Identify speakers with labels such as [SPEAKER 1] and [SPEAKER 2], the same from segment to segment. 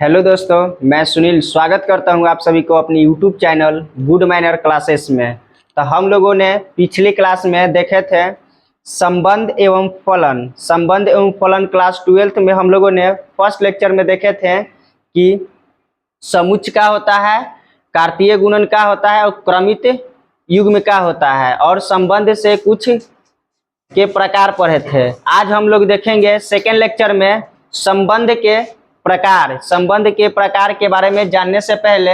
[SPEAKER 1] Hello दोस्तों, मैं सुनील स्वागत करता हूं आप सभी को अपनी YouTube channel good manner classes में। तो हम लोगों ने पिछली क्लास में देखे थे संबंध एवं फलन। संबंध एवं फलन क्लास 12th में हम लोगों ने फर्स्ट लेक्चर में देखे थे कि समुच्चय क्या होता है, कार्तीय गुणन क्या होता है और क्रमित युग्म क्या होता है, और संबंध से कुछ के प्रकार पढ़े थे। आज हम लोग देखेंगे सेकेंड लेक्चर में संबंध के प्रकार। संबंध के प्रकार के बारे में जानने से पहले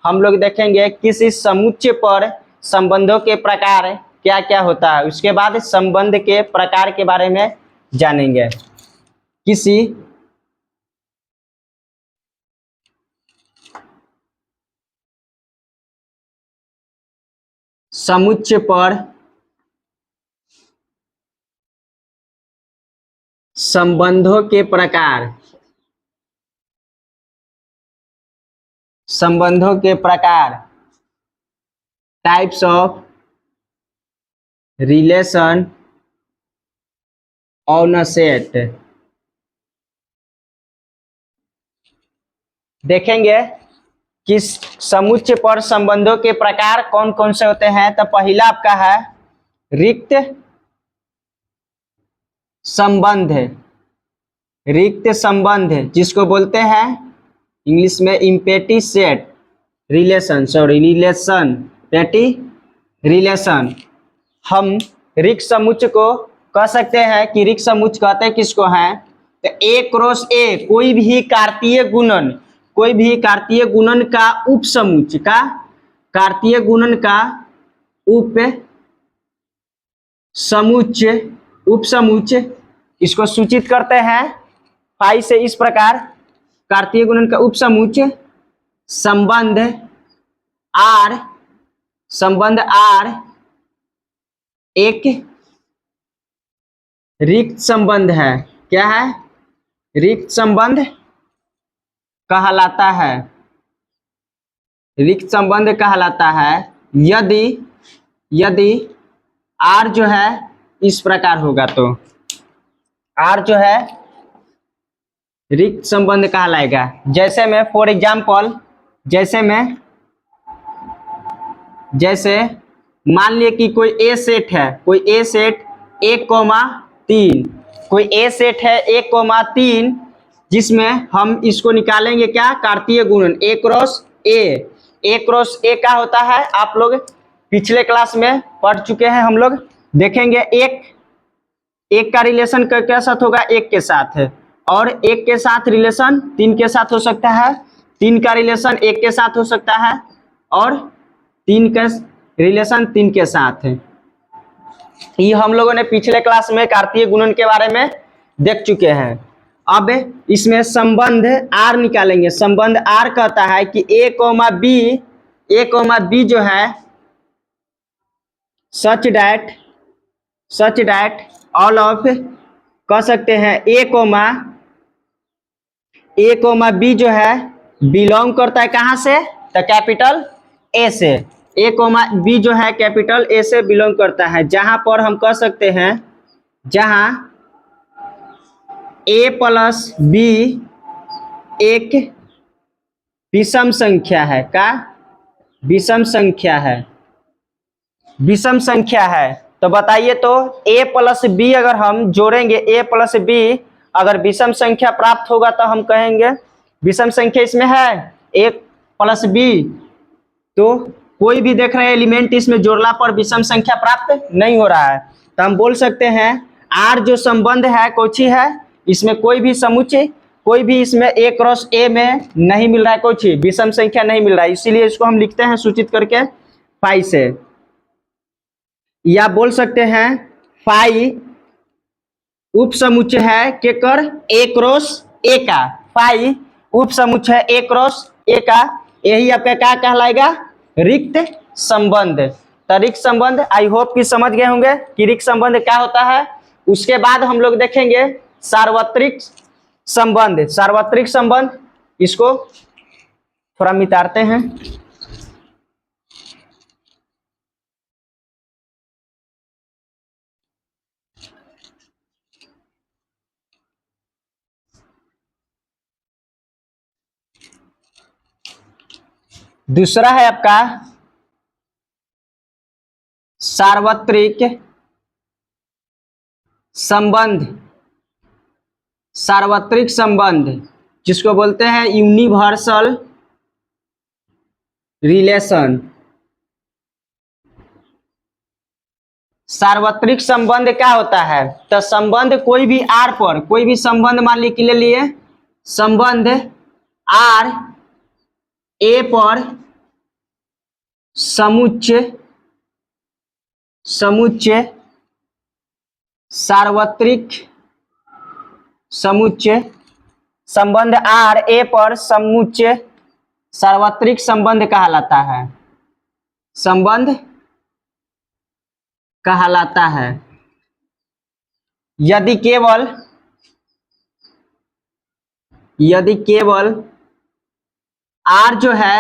[SPEAKER 1] हम लोग देखेंगे किसी समुच्चय पर संबंधों के प्रकार क्या क्या होता है, उसके बाद संबंध के प्रकार के बारे में जानेंगे। किसी समुच्चय पर संबंधों के प्रकार। संबंधों के प्रकार, types of relation on a set. देखेंगे कि समुच्चय पर संबंधों के प्रकार कौन कौन से होते हैं। तो पहला आपका है रिक्त संबंध। रिक्त संबंध जिसको बोलते हैं इंग्लिश में इम्पेटी सेट रिलेशन, पेटी रिलेशन। हम रिक्त समुच्चय को कह सकते हैं कि रिक्त समुच्चय कहते हैं किसको हैं, तो ए क्रॉस ए कोई भी कार्तीय गुणन, कोई भी कार्तीय गुणन का उप समुच्चय का, कार्तीय गुणन का उप समुच्चय, उप समुच्चय इसको सूचित करते हैं फाई से इस प्रकार। कार्तीय गुणन का उप समुच्चय संबंध आर, संबंध आर एक रिक्त संबंध है। क्या है? रिक्त संबंध कहलाता है। रिक्त संबंध कहलाता है यदि यदि आर जो है इस प्रकार होगा, तो आर जो है रिक्त संबंध कहलाएगा। जैसे में फॉर एग्जाम्पल, जैसे मान लिए कि कोई ए सेट है, कोई ए सेट 1,3, कोई ए सेट है 1,3 जिसमें हम इसको निकालेंगे क्या, कार्तीय गुणन ए क्रॉस ए। ए क्रॉस ए का होता है, आप लोग पिछले क्लास में पढ़ चुके हैं। हम लोग देखेंगे एक का रिलेशन क्या साथ होगा, एक के साथ है, और एक के साथ रिलेशन 3 के साथ हो सकता है, 3 का रिलेशन एक के साथ हो सकता है, और 3 का रिलेशन 3 के साथ है। ये हम लोगों ने पिछले क्लास में कार्तीय गुणन के बारे में देख चुके हैं। अब इसमें संबंध आर निकालेंगे। संबंध आर कहता है कि ए कोमा बी जो है सच डैट ऑल ऑफ, कह सकते हैं ए कोमा बी जो है बिलोंग करता है कहाँ से, तो कैपिटल ए से। ए कोमा बी जो है कैपिटल ए से बिलोंग करता है, जहां पर हम कह सकते हैं जहां ए प्लस बी एक विषम संख्या है। का विषम संख्या है, विषम संख्या है। तो बताइए, तो a प्लस बी अगर हम जोड़ेंगे, a प्लस बी अगर विषम संख्या प्राप्त होगा तो हम कहेंगे विषम संख्या इसमें है a प्लस बी। तो कोई भी देख रहे हैं एलिमेंट इसमें जोड़ला पर विषम संख्या प्राप्त नहीं हो रहा है, तो हम बोल सकते हैं आर जो संबंध है कोची है, इसमें कोई भी समुच्चय, कोई भी इसमें ए क्रॉस ए में नहीं मिल रहा है, कोई विषम संख्या नहीं मिल रहा है, इसीलिए इसको हम लिखते हैं सूचित करके फाई से। या बोल सकते हैं फाई उप समुच्चय है केकर, ए क्रॉस ए का। फाई उप समुच्चय है ए क्रॉस ए का, यही आपका क्या कहलाएगा, रिक्त संबंध। तो रिक्त संबंध आई होप कि समझ गए होंगे कि रिक्त संबंध क्या होता है। उसके बाद हम लोग देखेंगे सार्वत्रिक संबंध। सार्वत्रिक संबंध इसको थोड़ा मिटाते हैं। दूसरा है आपका सार्वत्रिक संबंध। सार्वत्रिक संबंध जिसको बोलते हैं यूनिवर्सल रिलेशन। सार्वत्रिक संबंध क्या होता है? तो संबंध कोई भी आर पर, कोई भी संबंध मान ली के लिए संबंध आर ए पर समुच्चय समुच्चय सार्वत्रिक समुच्चय संबंध आर ए पर समुच्चय सार्वत्रिक संबंध कहलाता है। संबंध कहलाता है यदि केवल आर जो है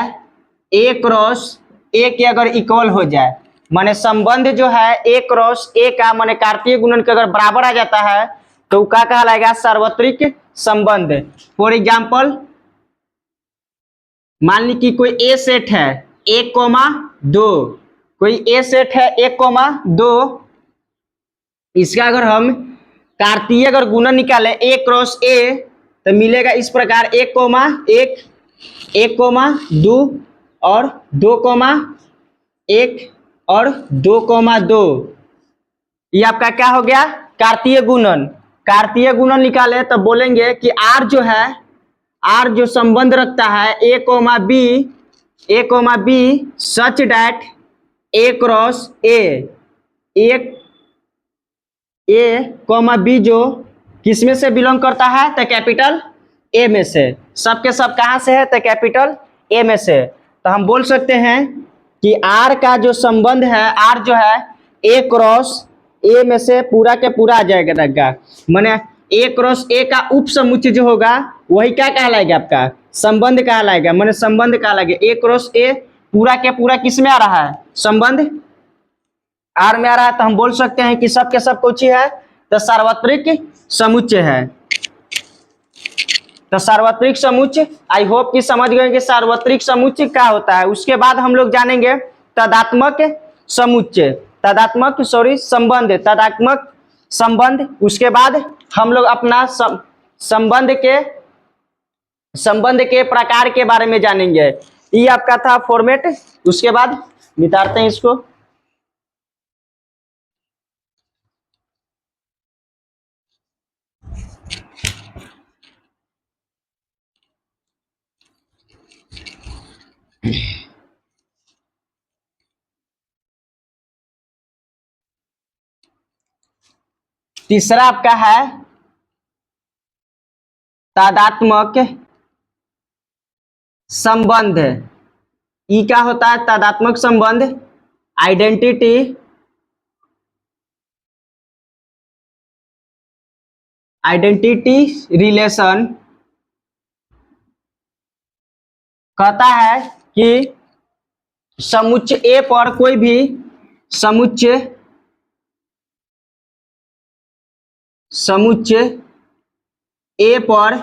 [SPEAKER 1] ए क्रॉस ए के अगर इक्वल हो जाए, माने संबंध जो है ए क्रॉस ए का माने कार्तीय गुणन के अगर बराबर आ जाता है तो क्या कहलाएगा? सार्वत्रिक संबंध। फॉर एग्जाम्पल मान ली कि कोई ए सेट है 1,2, कोई ए सेट है 1,2, इसका अगर हम कार्तीय अगर गुणन निकाले ए क्रॉस ए तो मिलेगा इस प्रकार 1,1 1,2 और 2,1 और 2,2। ये आपका क्या हो गया? कार्तीय गुणन। कार्तीय गुणन निकाले तो बोलेंगे कि आर जो है, आर जो संबंध रखता है a comma b such that a cross a comma B जो किस में से बिलोंग करता है? तो कैपिटल ए में से। सबके सब कहाँ से है? तो कैपिटल ए में से। तो हम बोल सकते हैं कि आर का जो संबंध है, आर जो है ए क्रॉस ए में से पूरा के पूरा आ जाएगा। माने ए क्रॉस ए का उप समुच्चय जो होगा वही क्या कहलाएगा? आपका संबंध कहलाएगा। माने संबंध कहलाएगा। ए क्रॉस ए पूरा के पूरा किस में आ रहा है? संबंध आर में आ रहा है। तो हम बोल सकते हैं कि सब के सब कुछ ही है तो सार्वत्रिक समुच्चय है। तो सार्वत्रिक समुच्चय, आई होप कि समझ गए कि सार्वत्रिक समुच्चय क्या होता है। उसके बाद हम लोग जानेंगे तदात्मक समुच्चय, तदात्मक संबंध। उसके बाद हम लोग अपना संबंध के प्रकार के बारे में जानेंगे। ये आपका था फॉर्मेट। उसके बाद नितारते हैं इसको। तीसरा आपका है तादात्मक संबंध। ई क्या होता है? तादात्मक संबंध आइडेंटिटी रिलेशन कहता है कि समुच्चय ए पर कोई भी समुच्चय ए पर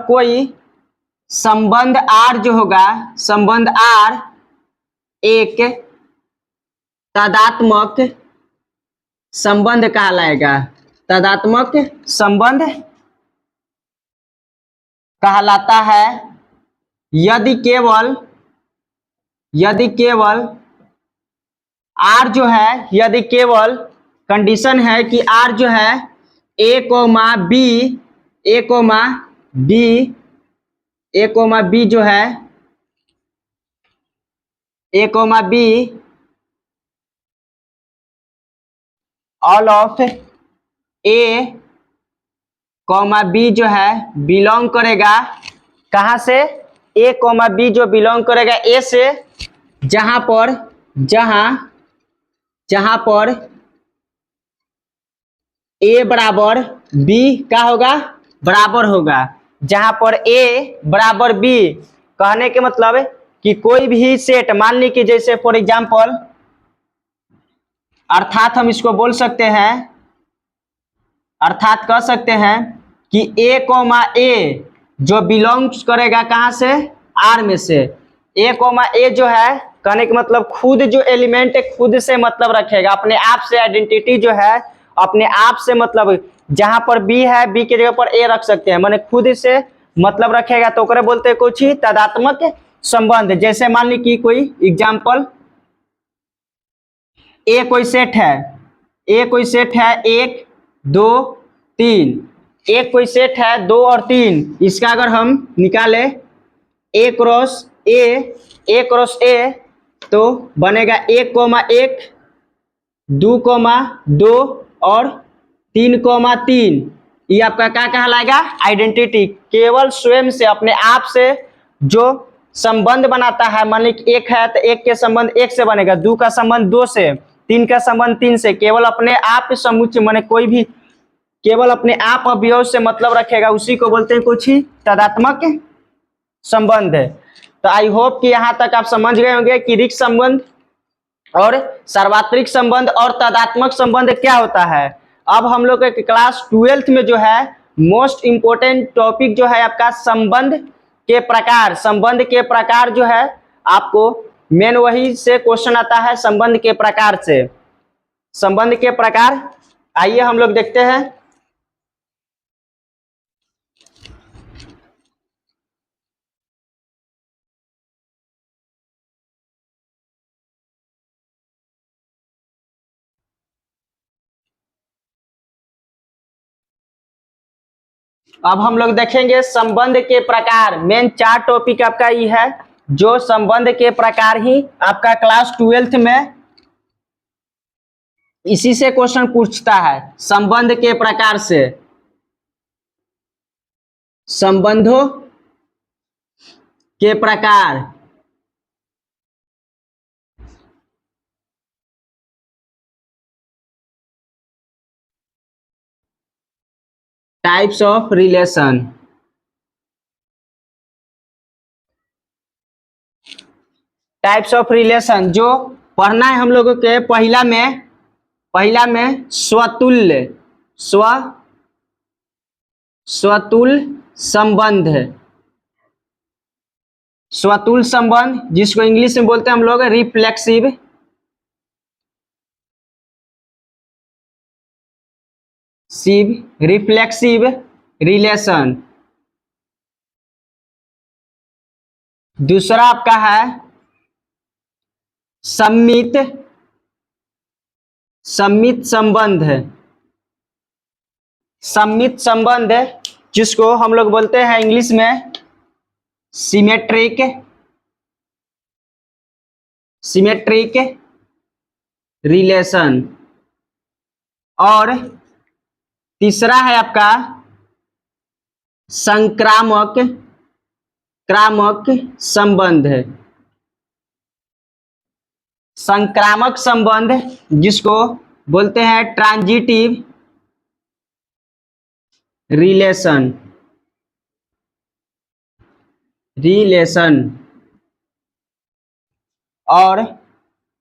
[SPEAKER 1] कोई संबंध आर जो होगा, संबंध आर एक तदात्मक संबंध कहलाएगा। तदात्मक संबंध कहलाता है यदि केवल आर जो है, यदि केवल कंडीशन है कि आर जो है ए कोमा बी जो है all of A comma B जो है बिलोंग करेगा। कहाँ से? ए कॉमा बी जो बिलोंग करेगा ए से, जहां पर ए बराबर बी का होगा? बराबर होगा। जहां पर ए बराबर बी कहने के मतलब कि कोई भी सेट, मान ली कि जैसे फॉर एग्जाम्पल, अर्थात हम इसको बोल सकते हैं, अर्थात कह सकते हैं कि ए कोमा ए जो बिलोंग्स करेगा कहाँ से, आर में से। ए कोमा ए जो है कहने का मतलब खुद जो एलिमेंट है खुद से मतलब रखेगा, अपने आप से आइडेंटिटी जो है अपने आप से मतलब जहां पर बी है बी की जगह पर ए रख सकते हैं, माने खुद से मतलब रखेगा तो ओकरे बोलते हैं कुछ ही तदात्मक संबंध। जैसे मान ली कि कोई एग्जाम्पल ए कोई सेट है, ए कोई सेट है 1 2 3, एक कोई सेट है 2 और 3, इसका अगर हम निकाले ए क्रॉस ए तो बनेगा 1,1 2,2 और 3,3। ये आपका क्या कहलाएगा, आइडेंटिटी। केवल स्वयं से अपने आप से जो संबंध बनाता है, मान लीजिए 1 है तो 1 के संबंध 1 से बनेगा, 2 का संबंध 2 से, 3 का संबंध 3 से, केवल अपने आप समुच्चय माने कोई भी केवल अपने आप अवयव से मतलब रखेगा, उसी को बोलते हैं कुछ ही तदात्मक संबंध है। तो आई होप कि यहाँ तक आप समझ गए होंगे कि रिक्त संबंध और सार्वत्रिक संबंध और तदात्मक संबंध क्या होता है। अब हम लोग के क्लास 12th में जो है मोस्ट इंपोर्टेंट टॉपिक जो है आपका संबंध के प्रकार, संबंध के प्रकार जो है आपको मेन वही से क्वेश्चन आता है, संबंध के प्रकार से। संबंध के प्रकार आइए हम लोग देखते हैं। अब हम लोग देखेंगे संबंध के प्रकार। मेन 4 टॉपिक आपका ये है जो संबंध के प्रकार ही आपका क्लास 12th में इसी से क्वेश्चन पूछता है, संबंध के प्रकार से। संबंधों के प्रकार, types of relation. Types of relation जो पढ़ना है हम लोगों के पहला में स्वतुल्य, स्वतुल्य संबंध, स्वतुल्य संबंध जिसको इंग्लिश में बोलते हैं हम लोग रिफ्लेक्सिव रिफ्लेक्सिव रिलेशन। दूसरा आपका है सम्मित संबंध, सम्मित संबंध जिसको हम लोग बोलते हैं इंग्लिश में सिमेट्रिक रिलेशन। और तीसरा है आपका संक्रामक संबंध, संक्रामक संबंध जिसको बोलते हैं ट्रांजिटिव रिलेशन। और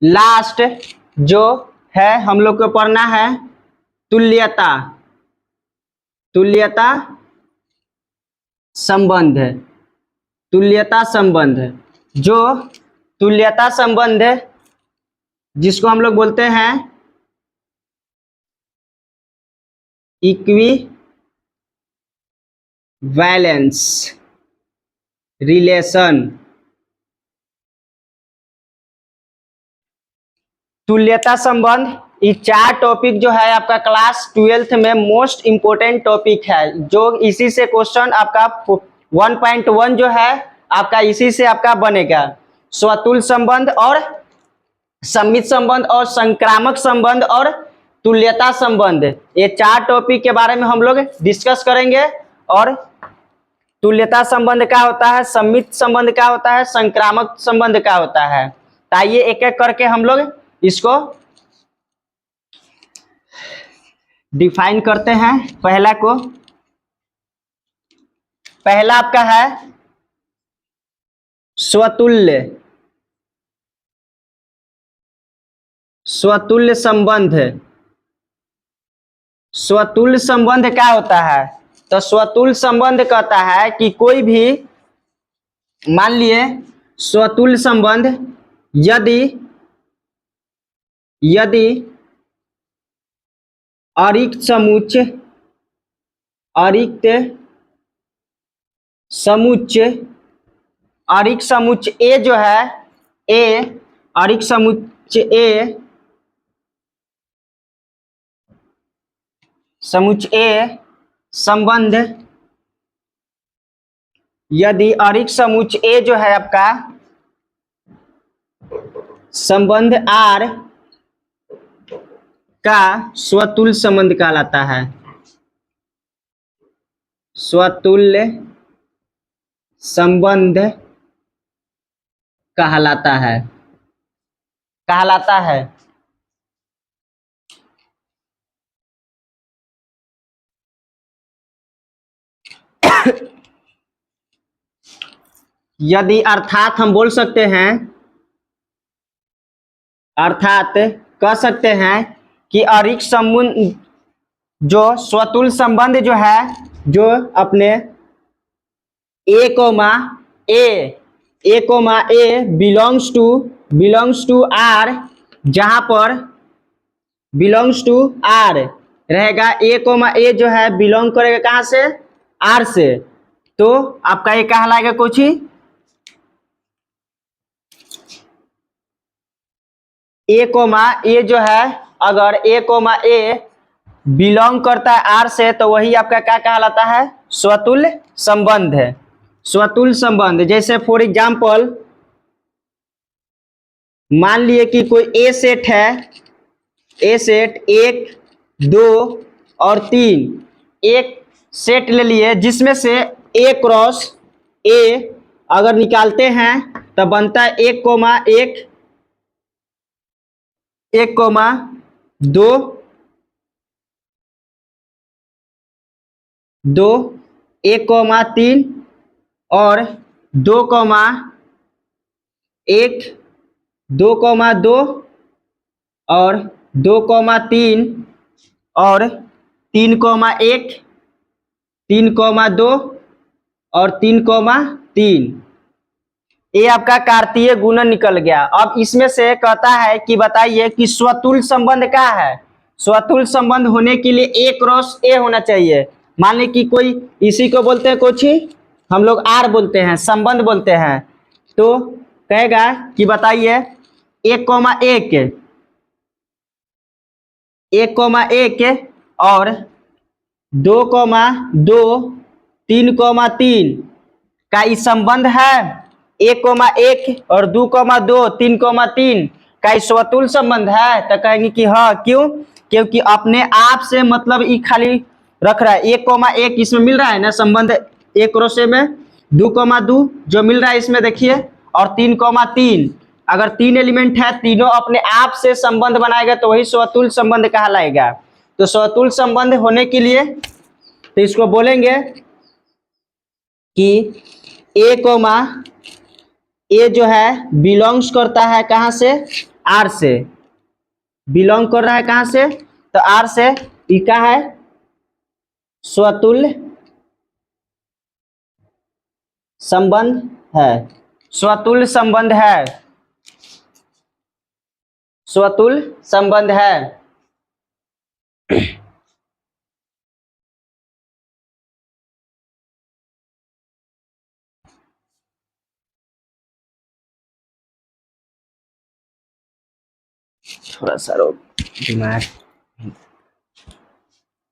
[SPEAKER 1] लास्ट जो है हम लोग को पढ़ना है तुल्यता संबंध, जो तुल्यता संबंध जिसको हम लोग बोलते हैं इक्विवैलेंस रिलेशन। तुल्यता संबंध, ये 4 टॉपिक जो है आपका क्लास 12th में मोस्ट इंपोर्टेंट टॉपिक है, जो इसी से क्वेश्चन आपका 1.1 जो है आपका इसी से आपका बनेगा। स्वतुल्य संबंध और सम्मित संबंध और संक्रामक संबंध और तुल्यता संबंध, ये 4 टॉपिक के बारे में हम लोग डिस्कस करेंगे। और तुल्यता संबंध क्या होता है, सम्मित संबंध क्या होता है, संक्रामक संबंध क्या होता है। तो आइए एक एक करके हम लोग इसको डिफाइन करते हैं। पहला आपका है स्वतुल्य संबंध। स्वतुल्य संबंध क्या होता है, तो स्वतुल्य संबंध कहता है कि कोई भी, मान लिए स्वतुल्य संबंध यदि यदि अरिक्त समुच्चय अरिक्त समुच्चय ए जो है, ए अरिक्त समुच्चय ए संबंध, यदि अरिक्त समुच्चय ए जो है आपका संबंध आर का स्वतुल्य संबंध कहलाता है। स्वतुल्य संबंध कहलाता है। यदि अर्थात हम बोल सकते हैं, अर्थात कह सकते हैं कि अरिक्त संबंध जो स्वतुल्य संबंध जो है, जो अपने a comma a belongs to R, जहां पर बिलोंग्स टू आर रहेगा, ए कोमा ए जो है बिलोंग करेगा कहां से, आर से, तो आपका ये कहलाएगा कुछ ही ए कोमा ए जो है, अगर ए कोमा ए बिलोंग करता है आर से, तो वही आपका क्या कहलाता है, स्वतुल्य संबंध है। स्वतुल्य संबंध जैसे फॉर एग्जाम्पल मान लिए कि कोई ए सेट है, ए सेट 1 2 और 3, एक सेट ले लिए जिसमें से ए क्रॉस ए अगर निकालते हैं तो बनता है 1 कोमा 1 1 कोमा 2 2 1 कोमा 3 और 2 कोमा 1 2 कोमा 2 और 2 कोमा 3 और 3 कोमा 1 3 कोमा 2 और 3 कोमा 3। ये आपका कार्तीय गुणन निकल गया। अब इसमें से कहता है कि बताइए कि स्वतुल्य संबंध क्या है। स्वतुल्य संबंध होने के लिए ए क्रॉस ए होना चाहिए। मान ली कि कोई, इसी को बोलते हैं कुछ ही हम लोग आर बोलते हैं, संबंध बोलते हैं, तो कहेगा कि बताइए 1 कोमा 1 और 2 कोमा 2 3 कोमा 3 का ये संबंध है। 1 कोमा 1 और 2 कोमा 2 3 कोमा 3 का स्वतुल्य संबंध है। तो कहेंगे कि हाँ, क्यों, क्योंकि अपने आप से मतलब ये खाली रख रहा है। 1 कोमा 1 इसमें मिल रहा है ना संबंध, 1 क्रॉस ए में 2 कोमा 2 जो मिल रहा है इसमें देखिए, और 3 कोमा 3, अगर 3 एलिमेंट है, तीनों अपने आप से संबंध बनाएगा तो वही स्वतुल्य संबंध कहलाएगा। तो स्वतुल्य संबंध होने के लिए तो इसको बोलेंगे कि ए कोमा ए जो है बिलोंग्स करता है कहां से, आर से, बिलोंग कर रहा है कहां से, तो आर से। ई क्या है, स्वतुल्य संबंध है, स्वतुल्य संबंध है, स्वतुल्य संबंध है। थोड़ा सा रोक, दिमाग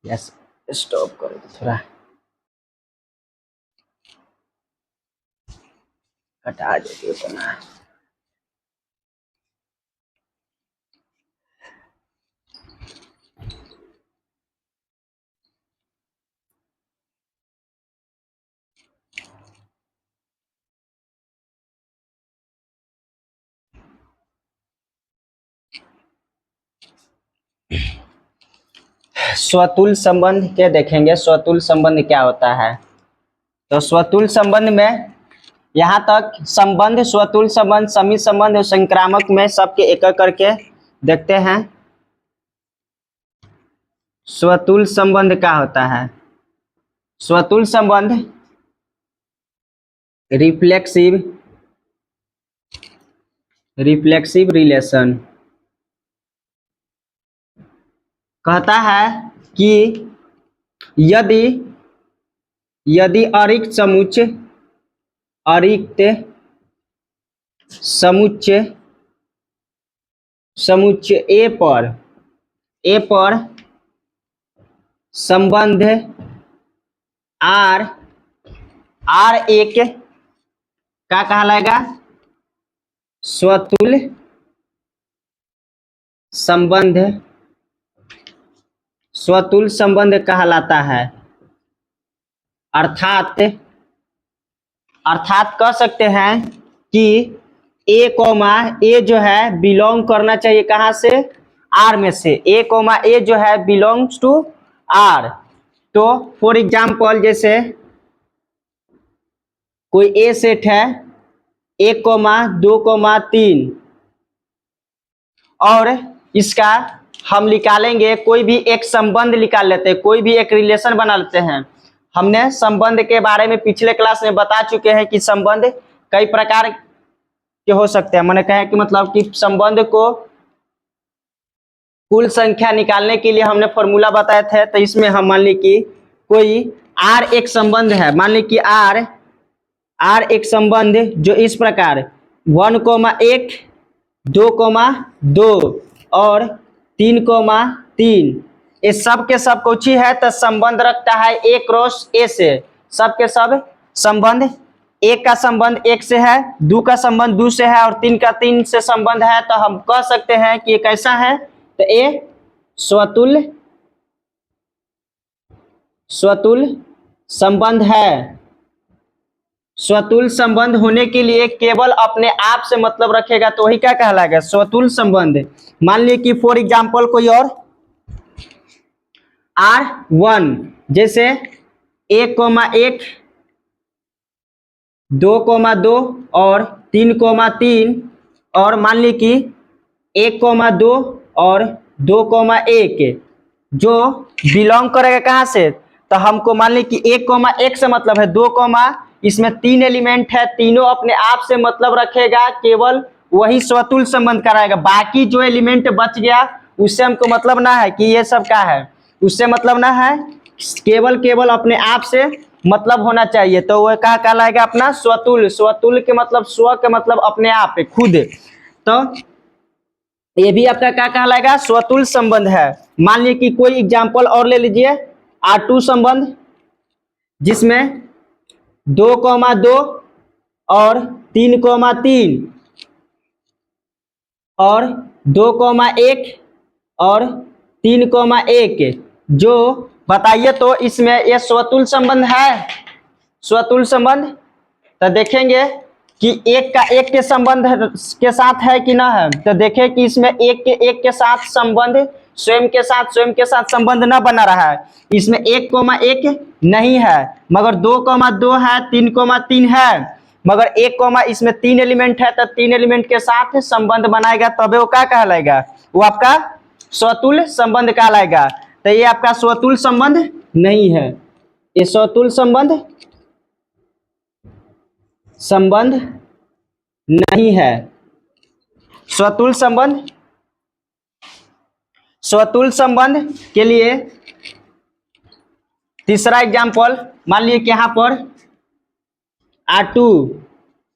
[SPEAKER 1] यस स्टॉप करो तो थोड़ा हटा देती उतना। स्वतुल्य संबंध के देखेंगे, स्वतुल्य संबंध क्या होता है। तो स्वतुल्य संबंध में यहाँ तक संबंध, स्वतुल्य संबंध, समित संबंध और संक्रामक में सबके एक एक करके देखते हैं। स्वतुल्य संबंध क्या होता है। स्वतुल संबंध, रिफ्लेक्सिव रिलेशन कहता है कि यदि अरिक्त समुच्चय ए पर संबंध R एक क्या कहलाएगा? स्वतुल संबंध कहलाता है। अर्थात कह सकते हैं कि ए जो है बिलोंग करना चाहिए कहाँ से? आर में से। ए जो है बिलोंग्स टू आर। तो फॉर एग्जाम्पल जैसे कोई ए सेट है 1, 2, 3 और इसका हम निकालेंगे, कोई भी एक संबंध निकाल लेते हैं, कोई भी एक रिलेशन बना लेते हैं। हमने संबंध के बारे में पिछले क्लास में बता चुके हैं कि संबंध कई प्रकार के हो सकते हैं। मैंने कहा कि मतलब कि संबंध को कुल संख्या निकालने के लिए हमने फॉर्मूला बताए थे। तो इसमें हम मान ली कि कोई आर एक संबंध है, मान ली कि आर एक संबंध जो इस प्रकार 1, 1, 2, 2 और 3, 3 ये सब के सब कुछ ही है। तो संबंध रखता है ए क्रॉस ए से। सब के सब संबंध, एक का संबंध एक से है, 2 का संबंध 2 से है और 3 का 3 से संबंध है। तो हम कह सकते हैं कि ये कैसा है? तो ये स्वतुल संबंध है। स्वतुल संबंध होने के लिए केवल अपने आप से मतलब रखेगा तो वही क्या कहलाएगा? स्वतुल संबंध। मान लीजिए कि फॉर एग्जाम्पल कोई और R1 जैसे 1, 1, 2, 2 और 3, 3 और मान ली कि 1, 2 और 2, 1 जो बिलोंग करेगा कहाँ से? तो हमको मान ली कि 1, 1 से मतलब है 2, इसमें 3 एलिमेंट है, तीनों अपने आप से मतलब रखेगा, केवल वही स्वतुल संबंध कराएगा। बाकी जो एलिमेंट बच गया उससे हमको मतलब ना है कि ये सब क्या है, उससे मतलब ना है, केवल अपने आप से मतलब होना चाहिए। तो वह क्या कहलाएगा? अपना स्वतुल के मतलब स्व के मतलब अपने आप है, खुद। तो ये भी आपका क्या कहलाएगा? स्वतुल संबंध है। मान लीजिए कि कोई एग्जाम्पल और ले लीजिए R2 संबंध जिसमें 2, 2 और 3, 3 और 2, 1 और 3, 1 जो बताइए तो इसमें यह स्वतुल संबंध है? स्वतुल संबंध तो देखेंगे कि एक का एक के संबंध के साथ है कि ना है। तो देखें कि इसमें एक के साथ संबंध स्वयं के साथ संबंध न बना रहा है। इसमें 1, 1 नहीं है, मगर 2, 2 है, 3, 3 है, मगर 1, इसमें 3 एलिमेंट है। तो 3 एलिमेंट के साथ संबंध बनाएगा तबे वो क्या कहलाएगा? वो आपका स्वतुल संबंध कहलाएगा। तो ये आपका स्वतुल संबंध नहीं है। ये स्वतुल संबंध नहीं है। स्वतुल संबंध के लिए तीसरा एग्जाम्पल मान लीजिए कि यहाँ पर R2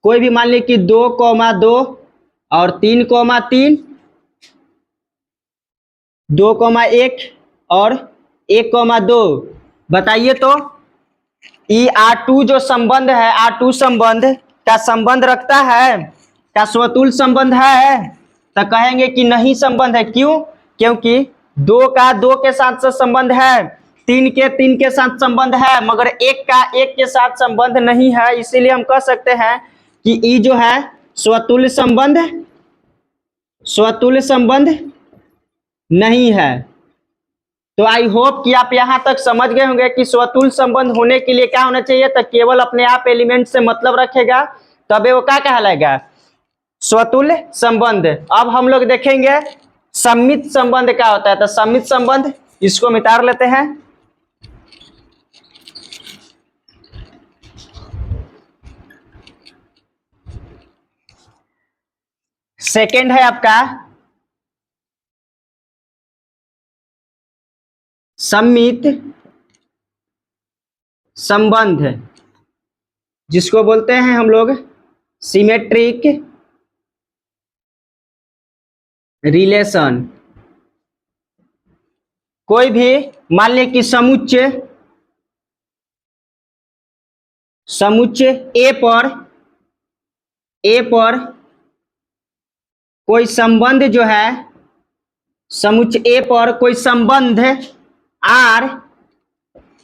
[SPEAKER 1] कोई भी मान लीजिए कि 2, 2 और 3, 3 2, 1 और 1, 2 बताइए तो ये R2 जो संबंध है, R2 संबंध का संबंध रखता है? क्या स्वतुल संबंध है? तो कहेंगे कि नहीं संबंध है। क्यों? क्योंकि 2 का 2 के साथ संबंध है, 3 के साथ संबंध है, मगर 1 का 1 के साथ संबंध नहीं है। इसीलिए हम कह सकते हैं कि ये जो है स्वतुल संबंध नहीं है। तो आई होप कि आप यहां तक समझ गए होंगे कि स्वतुल संबंध होने के लिए क्या होना चाहिए? तो केवल अपने आप एलिमेंट से मतलब रखेगा तबे वो क्या कहलाएगा? स्वतुल संबंध। अब हम लोग देखेंगे सम्मित संबंध क्या होता है। तो सम्मित संबंध इसको मिटा लेते हैं। सेकंड है आपका सम्मित संबंध, जिसको बोलते हैं हम लोग सिमेट्रिक रिलेशन। कोई भी मान लिया कि समुच्चय ए पर कोई संबंध जो है, समुच्चय ए पर कोई संबंध आर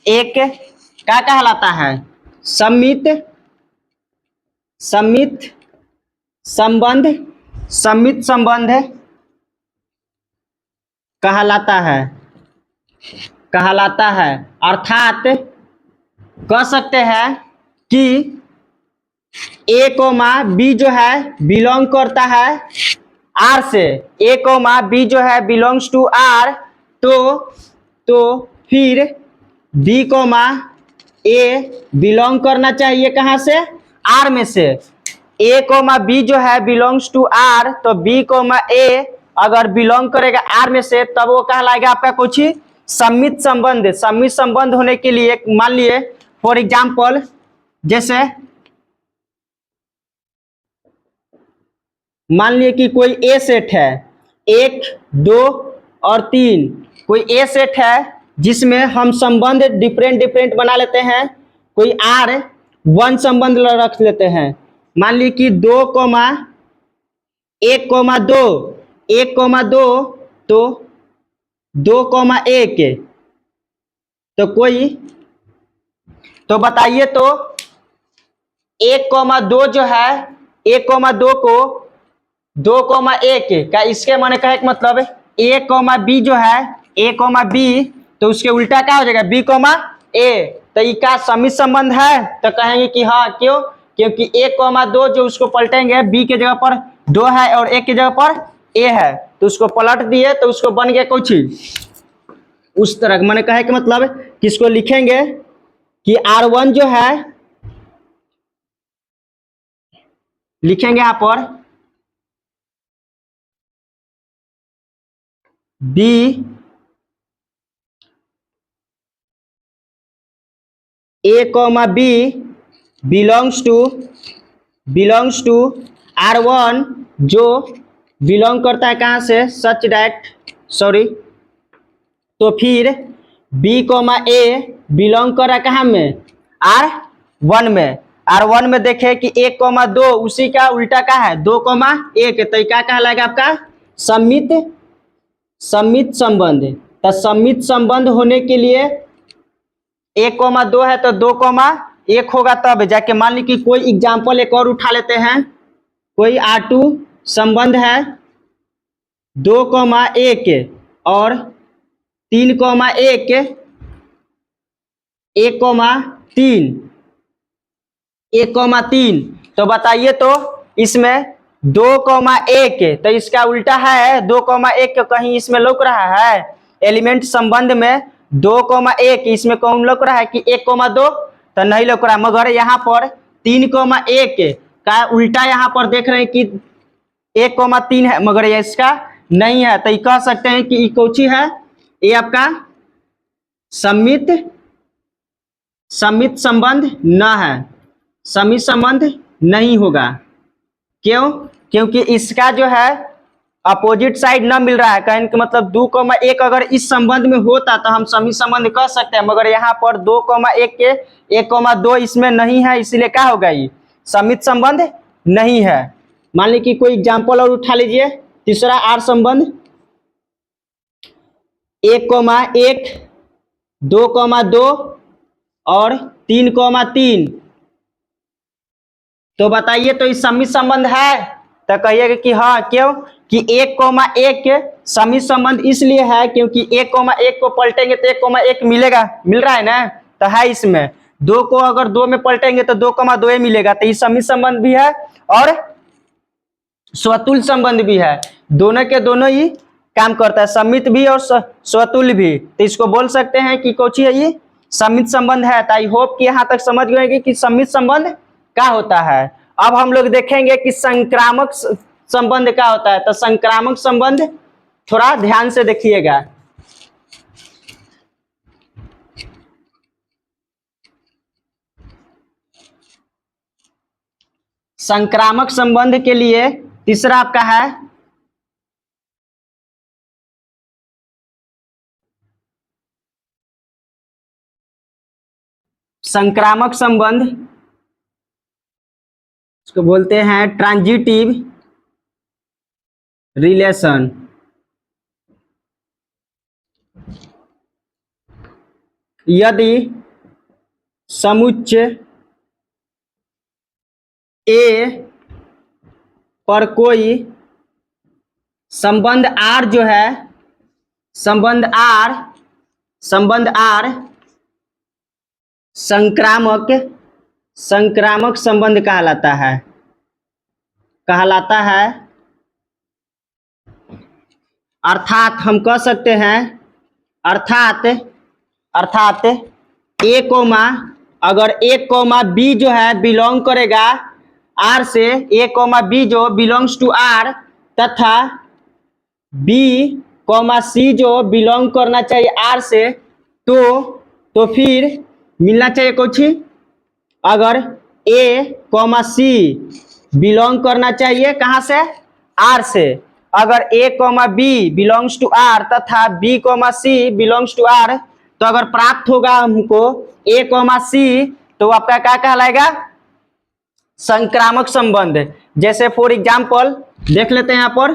[SPEAKER 1] एक क्या कहलाता है, सम्मित संबंध कहलाता है। अर्थात कह सकते हैं कि ए कोमा बी जो है बिलोंग करता है आर से, ए कोमा बी जो है बिलोंग्स टू आर, तो फिर बी कोमा ए बिलोंग करना चाहिए कहाँ से, आर में से। ए कोमा बी जो है बिलोंग्स टू आर, तो बी कोमा ए अगर बिलोंग करेगा आर में से, तब वो कहलाएगा आपका कुछ सम्मित संबंध। सम्मित संबंध होने के लिए मान लिए फॉर एग्जाम्पल, जैसे मान लिए कि कोई ए सेट है 1, 2 और 3, कोई ए सेट है जिसमें हम संबंध डिफरेंट बना लेते हैं। कोई आर 1 संबंध रख लेते हैं, मान ली कि 2, 1, 2, 1, 2, तो 2, 1, तो बताइए तो 1, 2 जो है 1, 2 को 2, 1 का इसके माने कहे कि मतलब ए बी जो है ए बी, तो उसके उल्टा क्या हो जाएगा बी ए, तो इसका सम्मित संबंध है। तो कहेंगे कि हाँ, क्यों, क्योंकि 1, 2 जो उसको पलटेंगे बी के जगह पर 2 है और ए के जगह पर ए है, तो उसको पलट दिए तो उसको बन गया कुछ उस तरह। मैंने कहे कि मतलब किसको लिखेंगे कि R1 जो है लिखेंगे यहाँ पर B A B belongs to R1, जो बिलोंग करता है कहाँ से, सच डैट तो फिर बी ए बिलोंग कर रहा है कहाँ में, R1 में। R1 में देखे कि 1, 2 उसी का उल्टा का है 2, 1, तो क्या कहलाएगा आपका सम्मित संबंध। तो सम्मित संबंध होने के लिए 1, 2 है तो 2, 1 होगा, तब जाके मान ली कि कोई एग्जाम्पल एक और उठा लेते हैं। कोई R2 संबंध है 2, 1 और 3, 1, 1, 3, तो बताइए तो इसमें 2, 1, तो इसका उल्टा है 2, 1, कहीं इसमें लौक रहा है एलिमेंट संबंध में 2, 1, इसमें कौन लौक रहा है कि 1, 2, तो नहीं लौक रहा, मगर यहाँ पर 3, 1 का उल्टा यहाँ पर देख रहे हैं कि 1, 3 है, मगर ये इसका नहीं है। तो ये कह सकते हैं कि कौची है, ये आपका सम्मित संबंध न है, सम्मित संबंध नहीं होगा। क्यों, क्योंकि इसका जो है अपोजिट साइड न मिल रहा है। कहने का मतलब 2, 1 अगर इस संबंध में होता तो हम सम्मित संबंध कह सकते हैं, मगर यहाँ पर 2, 1 के 1, 2 इसमें नहीं है, इसलिए क्या होगा, ये सम्मित संबंध नहीं है। मान लीजिए कि कोई एग्जाम्पल और उठा लीजिए, तीसरा आर संबंध 1, 1, 2, 2 और 3, 3, तो बताइए तो इस सम्मित संबंध है, तो कहिएगा कि हाँ, क्यों कि 1, 1 सम्मित संबंध इसलिए है क्योंकि 1, 1 को पलटेंगे तो 1, 1 मिलेगा, मिल रहा है ना, तो है इसमें 2 को अगर 2 में पलटेंगे तो 2, 2 मिलेगा, तो ये सम्मित संबंध भी है और स्वतुल्य संबंध भी है। दोनों के दोनों ही काम करता है, सम्मित भी और स्वतुल्य भी, तो इसको बोल सकते हैं कि कौची है, ये सम्मित संबंध है। तो आई होप कि यहाँ तक समझ गए कि सम्मित संबंध क्या होता है। अब हम लोग देखेंगे कि संबंध क्या होता है? तो संक्रामक संबंध थोड़ा ध्यान से देखिएगा। संक्रामक संबंध के लिए तीसरा आपका है संक्रामक संबंध, इसको बोलते हैं ट्रांजिटिव रिलेशन। यदि समुच्चय ए पर कोई संबंध आर जो है, संबंध आर संक्रामक संबंध कहलाता है। अर्थात हम कह सकते हैं, अर्थात ए कोमा, अगर ए कोमा बी जो है बिलोंग करेगा आर से, ए कोमा बी जो बिलोंग्स टू आर, तथा बी कोमा सी जो बिलोंग करना चाहिए आर से, तो फिर मिलना चाहिए कुछ। अगर ए कोमा सी बिलोंग करना चाहिए कहाँ से? आर से। अगर a comma b belongs to R तथा b comma c belongs to R, तो अगर प्राप्त होगा हमको ए कोमा सी, तो आपका क्या कहलाएगा? संक्रामक संबंध। जैसे फॉर एग्जाम्पल देख लेते हैं यहाँ पर,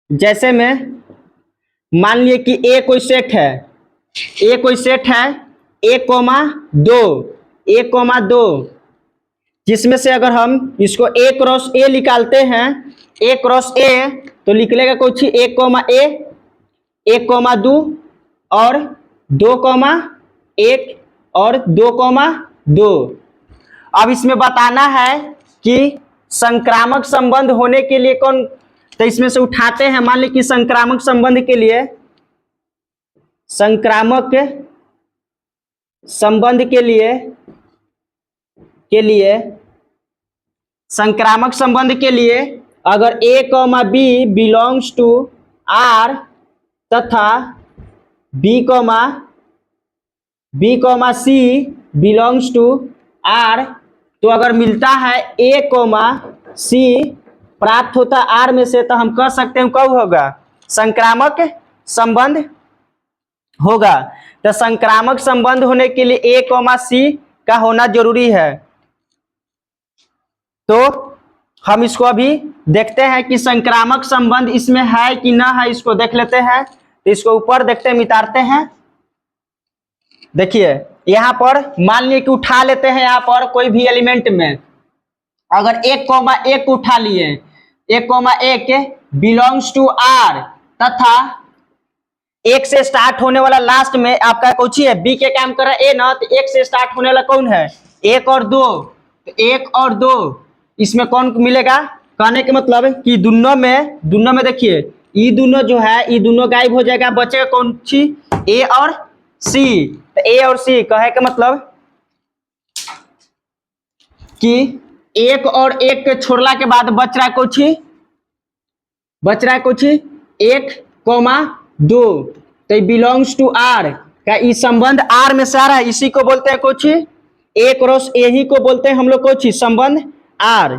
[SPEAKER 1] जैसे में मान लिए कि ए कोई सेट है, ए कोमा दो, जिसमें से अगर हम इसको ए क्रॉस ए निकालते हैं, ए क्रॉस ए, तो लिख लेगा कुछ ए कोमा दो और 2,1 और 2,2। अब इसमें बताना है कि संक्रामक संबंध होने के लिए कौन, तो इसमें से उठाते हैं। मान ली कि संक्रामक संबंध के लिए, संक्रामक संबंध के लिए अगर a comma b belongs to R तथा b comma c belongs to R, तो अगर मिलता है ए कॉमा सी प्राप्त होता आर में से, तो हम कह सकते हैं कब होगा? संक्रामक संबंध होगा। तो संक्रामक संबंध होने के लिए ए कॉमा सी का होना जरूरी है। तो हम इसको अभी देखते हैं कि संक्रामक संबंध इसमें है कि ना है, इसको देख लेते हैं। तो इसको ऊपर देखते हैं, मिटाते हैं। देखिए यहाँ पर मान लिए कि उठा लेते हैं, यहाँ पर कोई भी एलिमेंट में अगर 1,1 उठा लिए, 1,1 बिलोंग्स टू आर तथा 1 से स्टार्ट होने वाला लास्ट में आपका कुछ है, बी के काम कर रहा है ए ना, तो 1 से स्टार्ट होने वाला कौन है? 1 और 2, तो 1 और 2 इसमें कौन मिलेगा? कहने के मतलब कि दोनों में देखिए ये दोनों जो है, ये दोनों गायब हो जाएगा, बचेगा कौन सी? ए और सी। तो ए और सी कहे के मतलब कि 1 और 1 के छोड़ला के बाद बच रहा है कुछ 1,2, तो बिलोंग्स टू आर का ये संबंध आर में से आ रहा है, इसी को बोलते हैं कुछ ए क्रॉस ए ही को बोलते हैं हम लोग कुछ संबंध आर।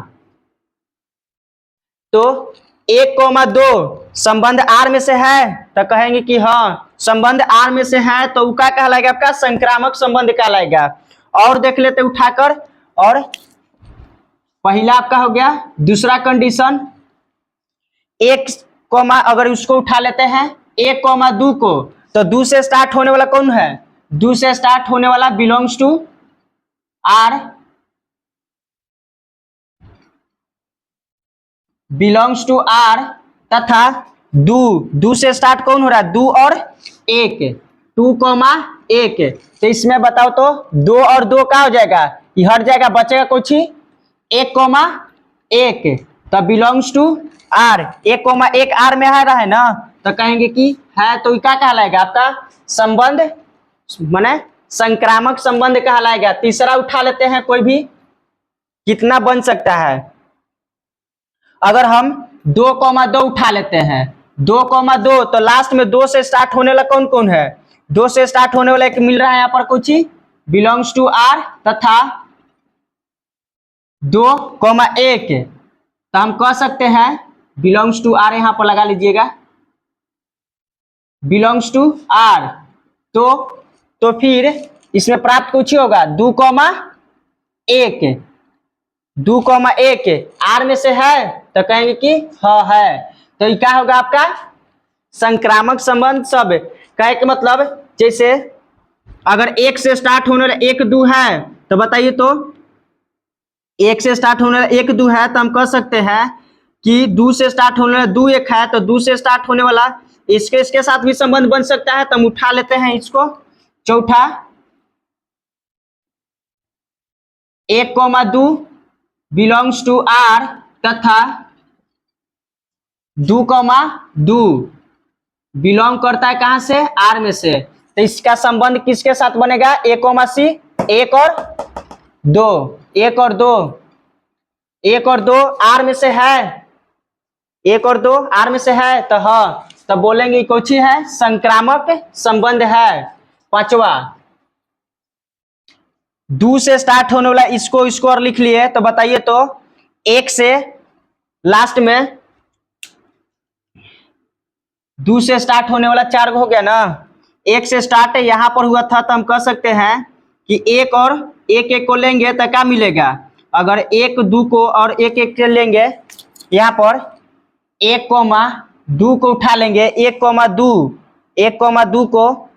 [SPEAKER 1] तो 1,2 संबंध आर में से है, तो कहेंगे कि हाँ संबंध आर में से है, तो क्या कहलाएगा? आपका संक्रामक संबंध कहलाएगा। और देख लेते उठाकर, और पहला आपका हो गया। दूसरा कंडीशन 1, अगर उसको उठा लेते हैं 1,2 को, तो 2 से स्टार्ट होने वाला कौन है? 2 से स्टार्ट होने वाला बिलोंग्स टू आर, तथा 2 से स्टार्ट कौन हो रहा है? 2 और 1, 2,1। तो इसमें बताओ तो 2 और 2 क्या हो जाएगा? ये हट जाएगा, बचेगा कुछ 1,1, तो बिलोंग्स टू आर। 1,1 आर में आ रहा है ना, तो कहेंगे कि है, तो क्या कहलाएगा? आपका संबंध माने संक्रामक संबंध कहलाएगा। तीसरा उठा लेते हैं, कोई भी कितना बन सकता है? अगर हम 2,2 उठा लेते हैं, 2,2 तो लास्ट में 2 से स्टार्ट होने वाला कौन कौन है? 2 से स्टार्ट होने वाला एक मिल रहा है यहाँ पर कुछ ही बिलोंग्स टू आर तथा 2,1 तो हम कह सकते हैं बिलोंग्स टू आर, यहां पर लगा लीजिएगा बिलोंग्स टू आर। तो फिर इसमें प्राप्त कुछ ही होगा 2,1, 2,1 आर में से है तो कहेंगे कि हाँ है, तो ये क्या होगा आपका संक्रामक संबंध सब। कहे के मतलब जैसे अगर 1 से स्टार्ट होने वाला 1, 2 है तो बताइए, तो 1 से स्टार्ट होने वाला 1, 2 है तो हम कह सकते हैं कि 2 से स्टार्ट होने वाला 2, 1 है तो 2 से स्टार्ट होने वाला इसके साथ भी संबंध बन सकता है, तो हम उठा लेते हैं इसको। चौथा 1,2 बिलोंग्स टू आर तथा 2,2 बिलोंग करता है कहां से? आर में से, तो इसका संबंध किसके साथ बनेगा? 1,C 1 और 2, 1 और 2, 1 और 2 आर में से है, 1 और 2 आर में से है तो हाँ, तो बोलेंगे कौन सी है? संक्रामक संबंध है। पांचवा 2 से स्टार्ट होने वाला इसको और लिख लिए तो बताइए, तो 1 से लास्ट में 2 से स्टार्ट होने वाला 4 हो गया ना, 1 से स्टार्ट यहां पर हुआ था तो हम कह सकते हैं कि 1 और 1,1 को लेंगे तो क्या मिलेगा? अगर 1, 2 को और 1,1 के लेंगे, यहाँ पर 1,2 को उठा लेंगे, 1,2 को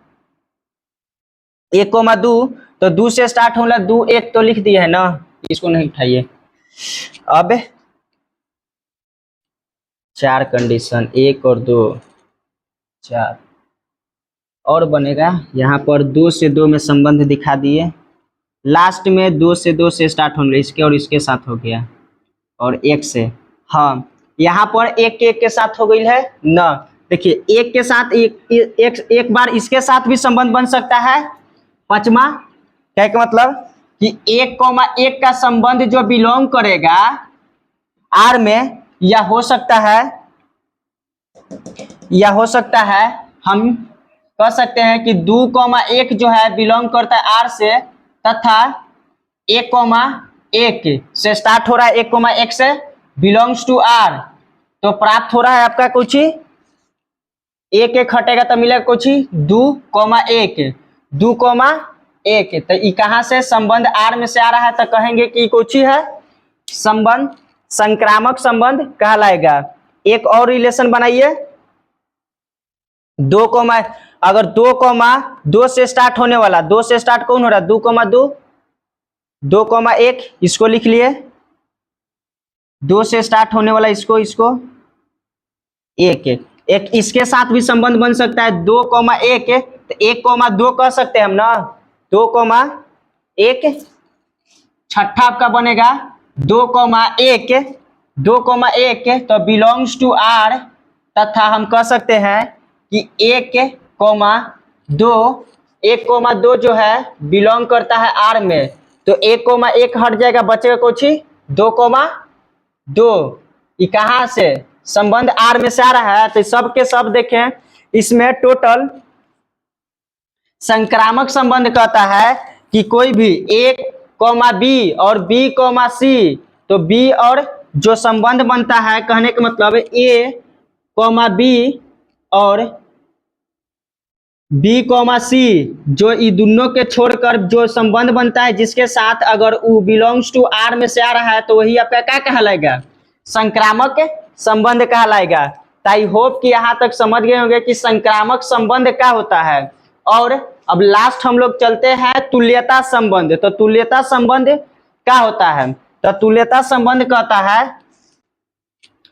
[SPEAKER 1] 1,2 तो 2 से स्टार्ट होने वाला 2, 1 तो लिख दिया है ना, इसको नहीं उठाइए। अब 4 कंडीशन 1 और 2 4 और बनेगा, यहाँ पर 2 से 2 में संबंध दिखा दिए, लास्ट में 2 से 2 से स्टार्ट होने इसके और इसके साथ हो गया, और 1 से हाँ, यहाँ पर 1 के 1 के साथ हो गई है ना। देखिए 1 के साथ एक बार इसके साथ भी संबंध बन सकता है। पांचवा क्या का मतलब कि 1,1 का संबंध जो बिलोंग करेगा आर में, या हो सकता है हम कह सकते हैं कि 2,1 जो है बिलोंग करता है आर से, तथा 1,1 से स्टार्ट हो रहा है, 1,1 से बिलोंग्स टू आर, तो प्राप्त हो रहा है आपका कुछ ही 1,1 हटेगा तो मिलेगा कुछ ही 2,1, 2,1 तो ये कहां से संबंध आर में से आ रहा है, तो कहेंगे कि कुछ ही है संबंध संक्रामक संबंध कहलाएगा। एक और रिलेशन बनाइए, 2, अगर 2,2 से स्टार्ट होने वाला, 2 से स्टार्ट कौन हो रहा है? 2,2, 2,1 इसको लिख लिए, 2 से स्टार्ट होने वाला इसको 1 इसके साथ भी संबंध बन सकता है 2,1 तो 1,2 कह सकते हैं हम ना, 2,1 छठा आपका बनेगा 2,1 तो बिलोंग्स टू आर, तथा हम कह सकते हैं कि 1,2 जो है बिलोंग करता है आर में, तो 1,1 हट जाएगा, बचेगा कुछ ही 2,2। ये कहां से संबंध आर में से आ रहा है, तो सब के सब देखें इसमें टोटल संक्रामक संबंध कहता है कि कोई भी A,B और B,C, तो B और जो संबंध बनता है, कहने का मतलब A,B और B,C जो ये दोनों के छोड़कर जो संबंध बनता है जिसके साथ अगर वो बिलोंग्स टू आर में से आ रहा है, तो वही आपका क्या कहलाएगा? संक्रामक संबंध कहलाएगा। आई होप कि यहाँ तक समझ गए होंगे कि संक्रामक संबंध क्या होता है। और अब लास्ट हम लोग चलते हैं तुल्यता संबंध। तो तुल्यता संबंध क्या होता है? तो तुल्यता संबंध कहता है,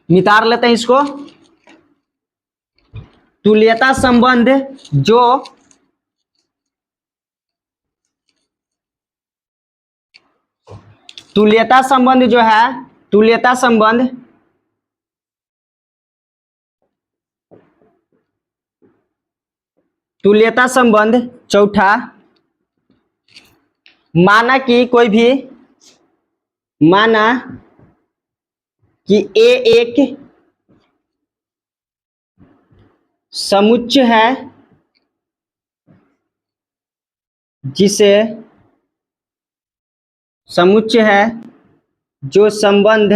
[SPEAKER 1] नितार लेते हैं इसको, तुल्यता संबंध जो तुल्यता संबंध जो है, तुल्यता संबंध चौथा, माना कि ए एक समुच्चय है जिसे समुच्चय है जो संबंध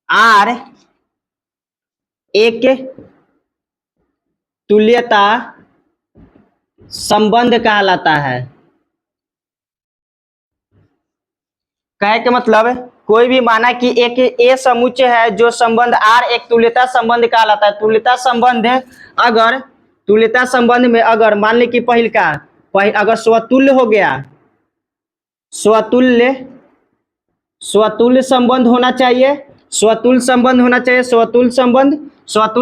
[SPEAKER 1] आर एक तुल्यता संबंध कहलाता है। कहे के मतलब कोई भी माना कि एक ए समुच्चय है जो संबंध आर एक तुल्यता संबंध कहलाता है। तुल्यता संबंध अगर तुल्यता संबंध में अगर मान ली कि अगर स्वतुल्य हो गया, स्वतुल्य संबंध होना चाहिए, स्वतुल्य संबंध होना चाहिए, स्वतुल्य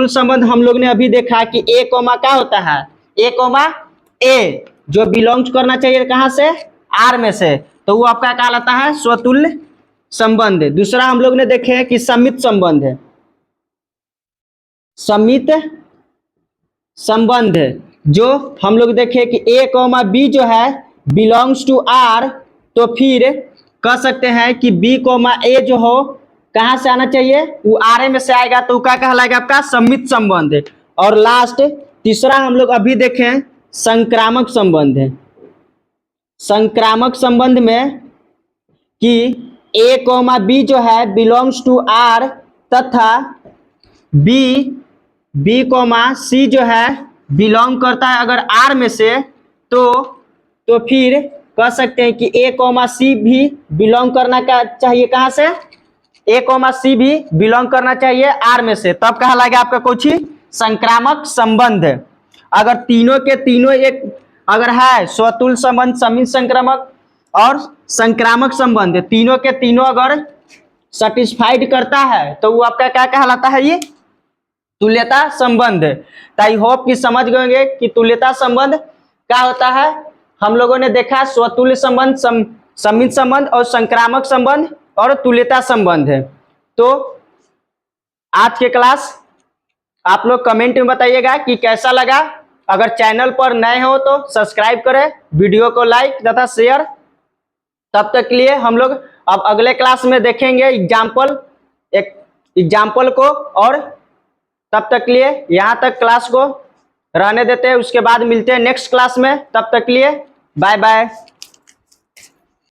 [SPEAKER 1] संबंध हम लोग ने अभी देखा कि ए कोमा क्या होता है, ए कोमा ए जो बिलोंग्स करना चाहिए कहां से, आर में से, तो वो आपका कहलाता है स्वतुल्य संबंध। दूसरा हम लोग ने देखे हैं कि समित संबंध है, समित संबंध जो हम लोग देखे कि ए कोमा बी जो है बिलोंग्स टू आर, तो फिर कह सकते हैं कि बी कोमा ए जो हो कहां से आना चाहिए, वो आर में से आएगा, तो क्या कहलाएगा आपका समित संबंध। और लास्ट तीसरा हम लोग अभी देखें संक्रामक संबंध है। संक्रामक संबंध में कि ए कोमा बी जो है बिलोंग्स टू आर तथा बी कोमा सी जो है बिलोंग करता है अगर आर में से, तो फिर कह सकते हैं कि ए कोमा सी भी बिलोंग करना का चाहिए कहां से, ए कोमा सी भी बिलोंग करना चाहिए आर में से, तब कहलाएगा आपका कुछ संक्रामक संबंध। अगर तीनों के तीनों एक अगर है स्वतुल्य संबंध, समित संक्रामक और संक्रामक संबंध, तीनों के तीनों अगर सेटिस्फाइड करता है तो वो आपका क्या कहलाता है, ये तुल्यता संबंध। आई होप कि समझ गए कि तुल्यता संबंध क्या होता है। हम लोगों ने देखा स्वतुल्य संबंध, समित संबंध और संक्रामक संबंध और तुल्यता संबंध है। तो आज के क्लास आप लोग कमेंट में बताइएगा कि कैसा लगा। अगर चैनल पर नए हो तो सब्सक्राइब करें, वीडियो को लाइक तथा शेयर। तब तक के लिए हम लोग अब अगले क्लास में देखेंगे एग्जाम्पल को, और तब तक के लिए यहाँ तक क्लास को रहने देते हैं, उसके बाद मिलते हैं नेक्स्ट क्लास में। तब तक के लिए बाय बाय।